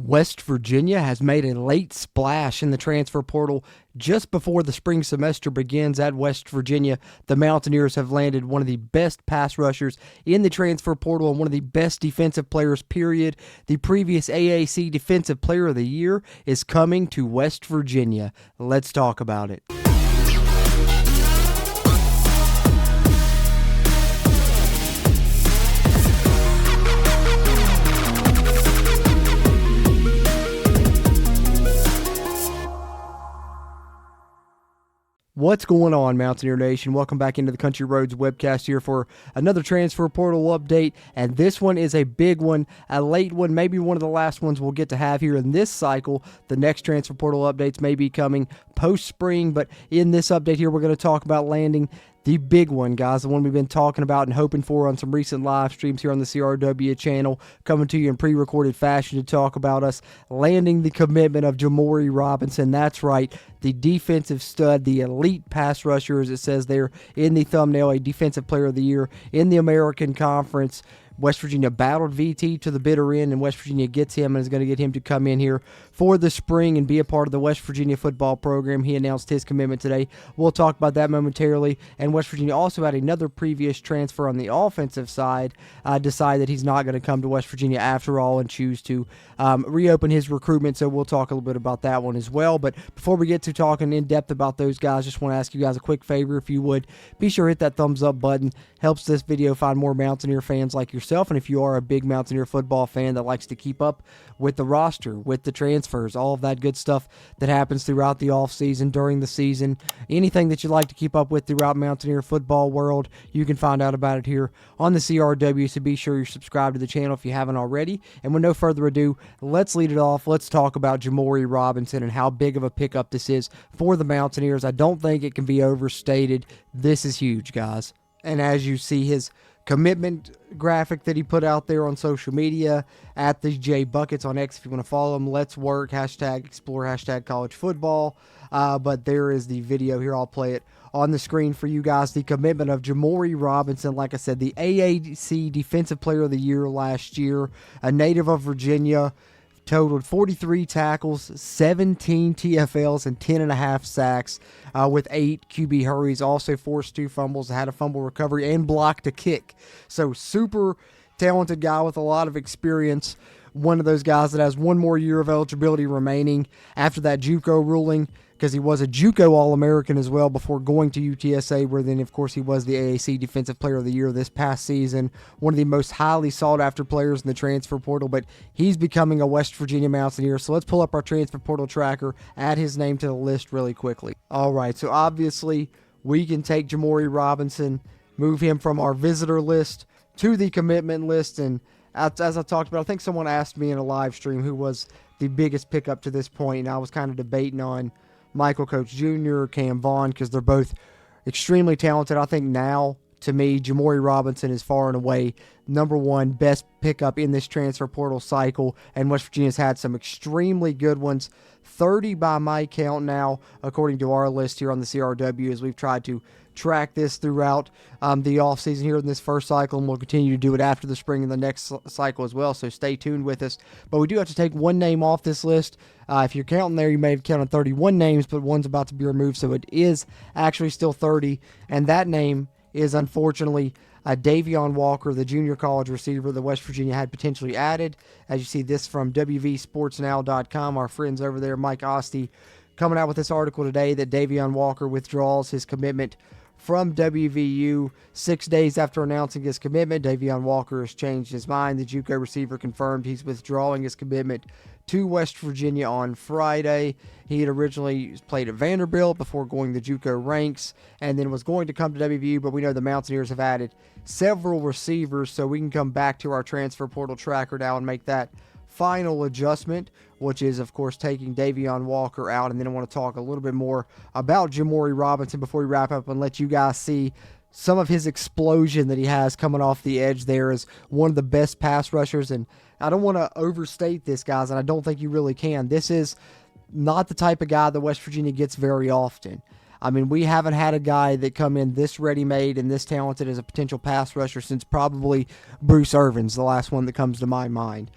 West Virginia has made a late splash in the transfer portal just before the spring semester begins at West Virginia. The Mountaineers have landed one of the best pass rushers in the transfer portal and one of the best defensive players, period. The previous AAC Defensive Player of the Year is coming to West Virginia. Let's talk about it. What's going on, Mountaineer Nation? Welcome back into the Country Roads webcast here for another transfer portal update, and this one is a big one, a late one, maybe one of the last ones we'll get to have here in this cycle. The next transfer portal updates may be coming post-spring, but in this update here, we're going to talk about landing the big one, guys, the one we've been talking about and hoping for on some recent live streams here on the CRW channel, coming to you in pre-recorded fashion to talk about us landing the commitment of Jimmori Robinson. That's right, the defensive stud, the elite pass rusher, as it says there in the thumbnail, a Defensive Player of the Year in the American Conference. West Virginia battled VT to the bitter end, and West Virginia gets him and is going to get him to come in here for the spring and be a part of the West Virginia football program. He announced his commitment today. We'll talk about that momentarily. And West Virginia also had another previous transfer on the offensive side decide that he's not going to come to West Virginia after all and choose to reopen his recruitment. So we'll talk a little bit about that one as well. But before we get to talking in depth about those guys, just want to ask you guys a quick favor. If you would, be sure to hit that thumbs up button. Helps this video find more Mountaineer fans like yourself. And if you are a big Mountaineer football fan that likes to keep up with the roster, with the transfers, all of that good stuff that happens throughout the offseason, during the season, anything that you like to keep up with throughout Mountaineer football world, you can find out about it here on the CRW. So be sure you're subscribed to the channel if you haven't already. And with no further ado, let's lead it off. Let's talk about Jimmori Robinson and how big of a pickup this is for the Mountaineers. I don't think it can be overstated. This is huge, guys. And as you see his commitment graphic that he put out there on social media at the J Buckets on X, if you want to follow him, let's work, hashtag explore, hashtag college football. But there is the video here. I'll play it on the screen for you guys. The commitment of Jimmori Robinson, like I said, the AAC Defensive Player of the Year last year, a native of Virginia, totaled 43 tackles, 17 TFLs, and 10.5 sacks with 8 QB hurries. Also forced 2 fumbles, had a fumble recovery, and blocked a kick. So super talented guy with a lot of experience. One of those guys that has one more year of eligibility remaining after that JUCO ruling, because he was a JUCO All-American as well before going to UTSA, where then, of course, he was the AAC Defensive Player of the Year this past season. One of the most highly sought-after players in the transfer portal, but he's becoming a West Virginia Mountaineer. So let's pull up our transfer portal tracker, add his name to the list really quickly. All right, so obviously we can take Jimmori Robinson, move him from our visitor list to the commitment list, and as I talked about, I think someone asked me in a live stream who was the biggest pickup to this point, and I was kind of debating on Michael Coach Jr., Cam Vaughn, because they're both extremely talented. I think now, to me, Jimmori Robinson is far and away number one best pickup in this transfer portal cycle, and West Virginia's had some extremely good ones. 30 by my count now, according to our list here on the CRW, as we've tried to track this throughout the offseason here in this first cycle, and we'll continue to do it after the spring and the next cycle as well, so stay tuned with us. But we do have to take one name off this list. If you're counting there, you may have counted 31 names, but one's about to be removed, so it is actually still 30, and that name is unfortunately Daveon Walker, the junior college receiver that West Virginia had potentially added. As you see this from WVSportsNow.com, our friends over there, Mike Oste, coming out with this article today that Daveon Walker withdraws his commitment from WVU 6 days after announcing his commitment. Daveon Walker has changed his mind. The JUCO receiver confirmed he's withdrawing his commitment to West Virginia on Friday. He had originally played at Vanderbilt before going to JUCO ranks and then was going to come to WVU, but we know the Mountaineers have added several receivers, so we can come back to our transfer portal tracker now and make that final adjustment, which is, of course, taking Daveon Walker out. And then I want to talk a little bit more about Jimmori Robinson before we wrap up and let you guys see some of his explosion that he has coming off the edge there as one of the best pass rushers. And I don't want to overstate this, guys, and I don't think you really can. This is not the type of guy that West Virginia gets very often. I mean, we haven't had a guy that come in this ready-made and this talented as a potential pass rusher since probably Bruce Irvin's the last one that comes to my mind.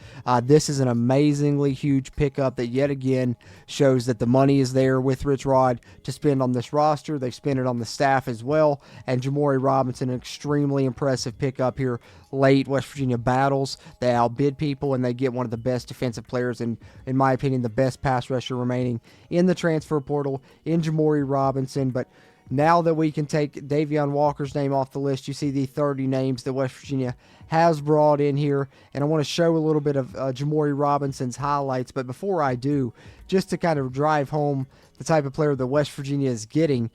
This is an amazingly huge pickup that yet again shows that the money is there with Rich Rod to spend on this roster. They spend it on the staff as well. And Jimmori Robinson, an extremely impressive pickup here late. West Virginia battles. They outbid people, and they get one of the best defensive players, and in my opinion, the best pass rusher remaining in the transfer portal in Jimmori Robinson. But now that we can take Daveon Walker's name off the list, you see the 30 names that West Virginia has brought in here. And I want to show a little bit of Jimmori Robinson's highlights. But before I do, just to kind of drive home the type of player that West Virginia is getting,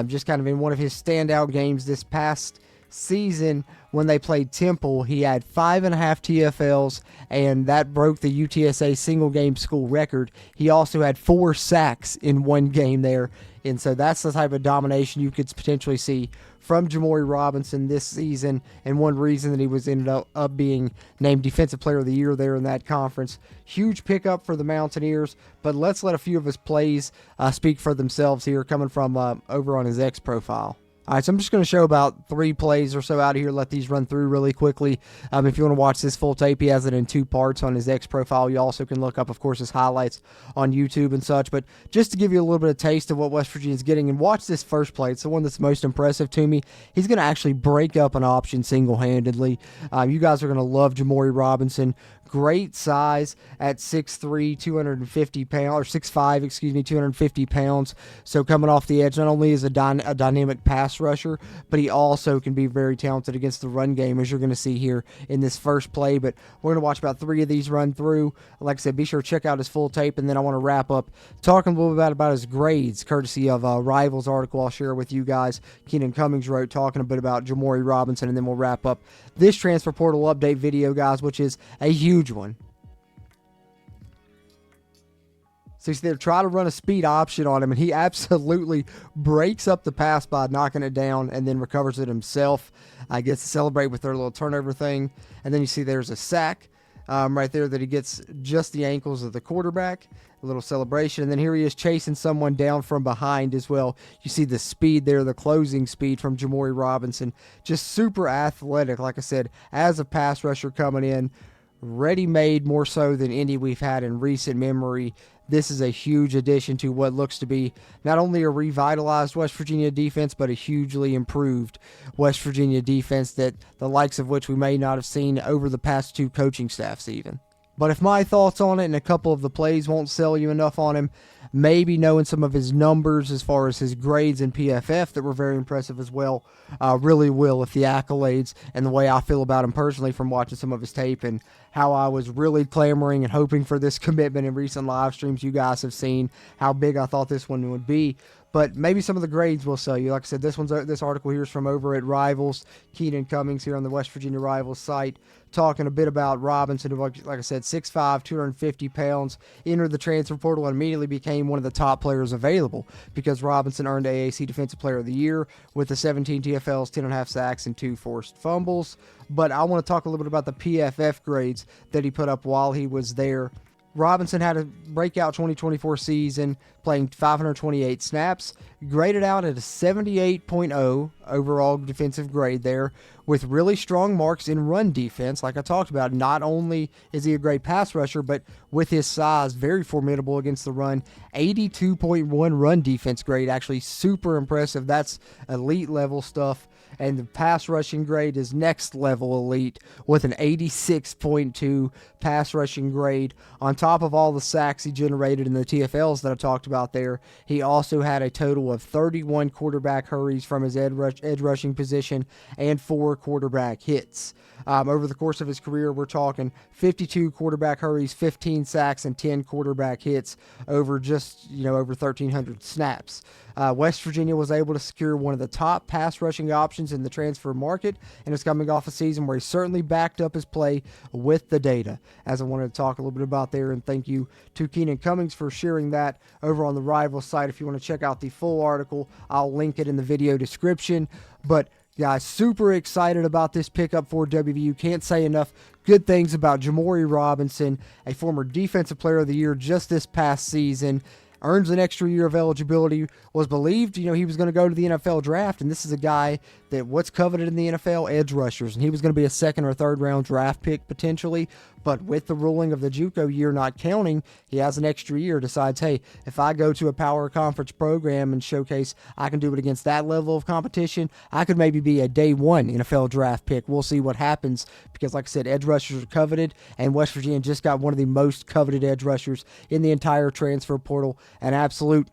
just kind of in one of his standout games this past season when they played Temple, he had 5.5 TFLs, and that broke the UTSA single game school record. He also had 4 sacks in one game there, and so that's the type of domination you could potentially see from Jimmori Robinson this season, and one reason that he was ended up being named Defensive Player of the Year there in that conference. Huge pickup for the Mountaineers, but let's let a few of his plays speak for themselves here, coming from over on his X profile. All right, so I'm just going to show about 3 plays or so out of here. Let these run through really quickly. If you want to watch this full tape, he has it in 2 parts on his X profile. You also can look up, of course, his highlights on YouTube and such. But just to give you a little bit of taste of what West Virginia is getting, and watch this first play. It's the one that's most impressive to me. He's going to actually break up an option single-handedly. You guys are going to love Jimmori Robinson. Great size at 6'3", 250 pounds, or 6'5", 250 pounds. So coming off the edge, not only is a dynamic pass rusher, but he also can be very talented against the run game, as you're going to see here in this first play. But we're going to watch about 3 of these run through. Like I said, be sure to check out his full tape, and then I want to wrap up talking a little bit about his grades, courtesy of a Rivals article I'll share with you guys. Keenan Cummings wrote, talking a bit about Jimmori Robinson, and then we'll wrap up this transfer portal update video, guys, which is a huge one. So you see, they're trying to run a speed option on him, and he absolutely breaks up the pass by knocking it down and then recovers it himself. I guess to celebrate with their little turnover thing. And then you see there's a sack right there that he gets just the ankles of the quarterback. A little celebration. And then here he is chasing someone down from behind as well. You see the speed there, the closing speed from Jimmori Robinson. Just super athletic, like I said, as a pass rusher coming in. Ready-made more so than any we've had in recent memory. This is a huge addition to what looks to be not only a revitalized West Virginia defense, but a hugely improved West Virginia defense that the likes of which we may not have seen over the past 2 coaching staffs even. But if my thoughts on it and a couple of the plays won't sell you enough on him, maybe knowing some of his numbers as far as his grades in PFF that were very impressive as well, really will if the accolades and the way I feel about him personally from watching some of his tape and how I was really clamoring and hoping for this commitment in recent live streams. You guys have seen how big I thought this one would be. But maybe some of the grades will sell you. Like I said, this article here is from over at Rivals. Keenan Cummings here on the West Virginia Rivals site, talking a bit about Robinson, who, like I said, 6'5", 250 pounds, entered the transfer portal and immediately became one of the top players available because Robinson earned AAC Defensive Player of the Year with the 17 TFLs, 10.5 sacks, and 2 forced fumbles. But I want to talk a little bit about the PFF grades that he put up while he was there. Robinson had a breakout 2024 season, playing 528 snaps, graded out at a 78.0 overall defensive grade there, with really strong marks in run defense. Like I talked about, not only is he a great pass rusher, but with his size, very formidable against the run. 82.1 run defense grade, actually super impressive. That's elite level stuff. And the pass rushing grade is next level elite with an 86.2 pass rushing grade. On top of all the sacks he generated in the TFLs that I talked about there, he also had a total of 31 quarterback hurries from his edge rushing position and 4 quarterback hits. Over the course of his career, we're talking 52 quarterback hurries, 15 sacks, and 10 quarterback hits over just, over 1,300 snaps. West Virginia was able to secure one of the top pass rushing options in the transfer market, and is coming off a season where he certainly backed up his play with the data, as I wanted to talk a little bit about there. And thank you to Keenan Cummings for sharing that over on the Rivals site. If you want to check out the full article, I'll link it in the video description. But guys, super excited about this pickup for WVU. Can't say enough good things about Jimmori Robinson, a former Defensive Player of the Year just this past season. earns an extra year of eligibility, was believed, he was going to go to the NFL draft, and this is a guy that what's coveted in the NFL, edge rushers, and he was going to be a second or third round draft pick potentially, but with the ruling of the JUCO year not counting, he has an extra year, decides, hey, if I go to a power conference program and showcase I can do it against that level of competition, I could maybe be a day one NFL draft pick. We'll see what happens because, like I said, edge rushers are coveted, and West Virginia just got one of the most coveted edge rushers in the entire transfer portal. An absolute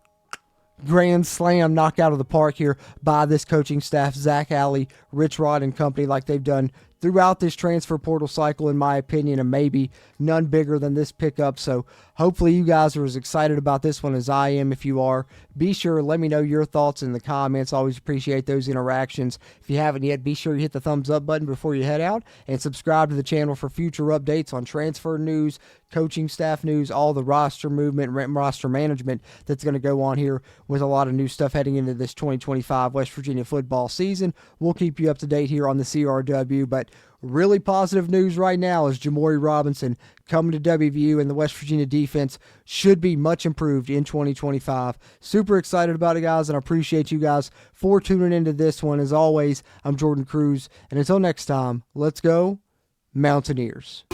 grand slam knocked out of the park here by this coaching staff, Zach Alley, Rich Rod and company, like they've done throughout this transfer portal cycle, in my opinion, and maybe none bigger than this pickup. So hopefully you guys are as excited about this one as I am. If you are, be sure to let me know your thoughts in the comments. Always appreciate those interactions. If you haven't yet, be sure you hit the thumbs up button before you head out and subscribe to the channel for future updates on transfer news, coaching staff news, all the roster movement, roster management that's going to go on here with a lot of new stuff heading into this 2025 West Virginia football season. We'll keep you up to date here on the CRW, but really positive news right now is Jimmori Robinson coming to WVU, and the West Virginia defense should be much improved in 2025. Super excited about it, guys, and I appreciate you guys for tuning into this one. As always, I'm Jordan Cruz, and until next time, let's go Mountaineers.